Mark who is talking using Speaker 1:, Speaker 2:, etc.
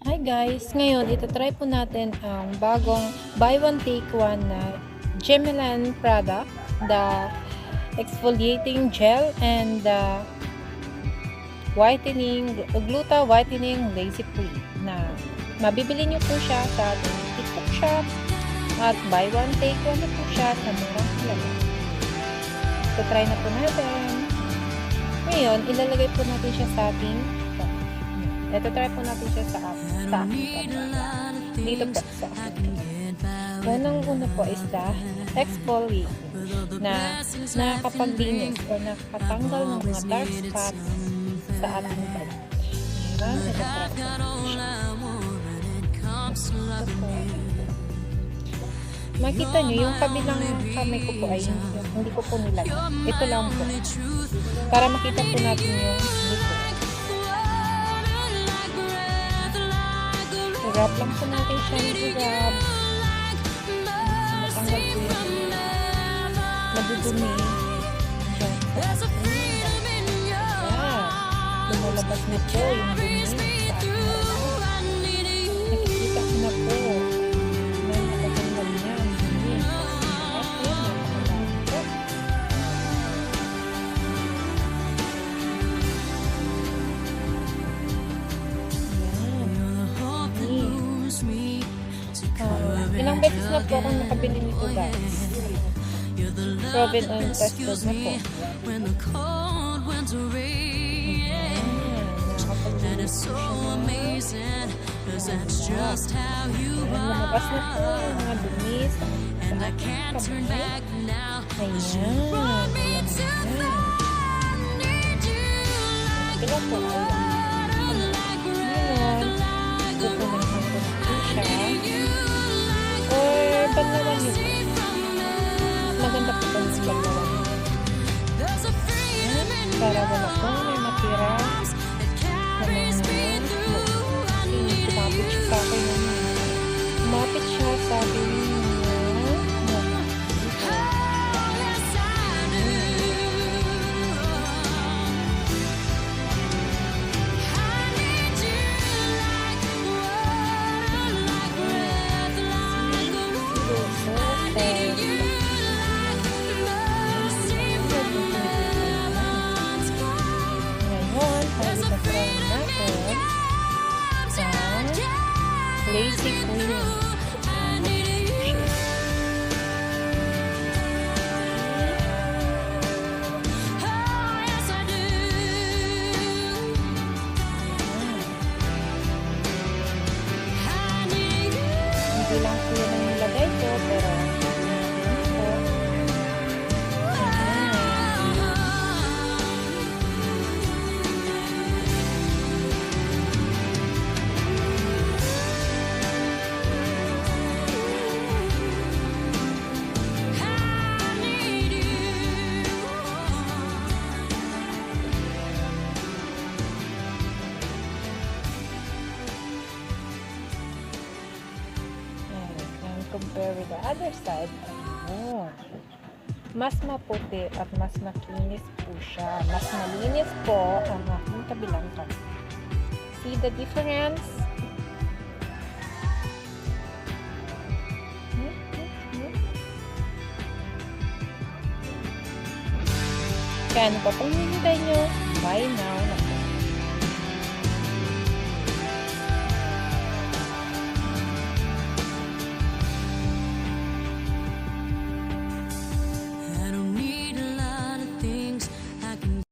Speaker 1: Hi guys! Ngayon, itatry po natin ang bagong buy one take one na Gemelan product, the exfoliating gel and the gluta whitening lazy free na mabibili nyo po siya sa ating TikTok shop at buy one take one na po siya sa murang halaga. Itatry na po natin. Ngayon, ilalagay po natin siya sa ating try po natin siya sa ating dito po sa ating. Unang-una po is the exfoliate na nakakapaglinis o nakakatanggal ng mga dark spots sa ating bag. Makita nyo, yung kabilang kamay ko po ay hindi ko po nilagay. Ito lang po. Para makita po natin yung dito. I-rub lang po natin siya i-rub. Matanggal po yung madudumi. Lumalabas na po yung dumi sa ating nakikita ko na po na nakatanggal niya ang dumi. At yun, napakalaman po. Ilang beses na po akong nakabili nito guys. Proven and tested na po. Lumabas na po yung mga dumi sa aking kamay. Ayan. Ilang po ay banlawan yun. Maganda po ba sa banlawan yun? Para wala po may matira na mga kumapit siya sa akin kumapit siya sa akin lazy cleaning. Hindi lang po yun ang nilagay ko, pero compare with the other side, mas maputi at mas makinis po siya. Mas malinis po ang aking kabilang kamay. See the difference? Kaya ano pa pong hinihintay nyo? Bye now!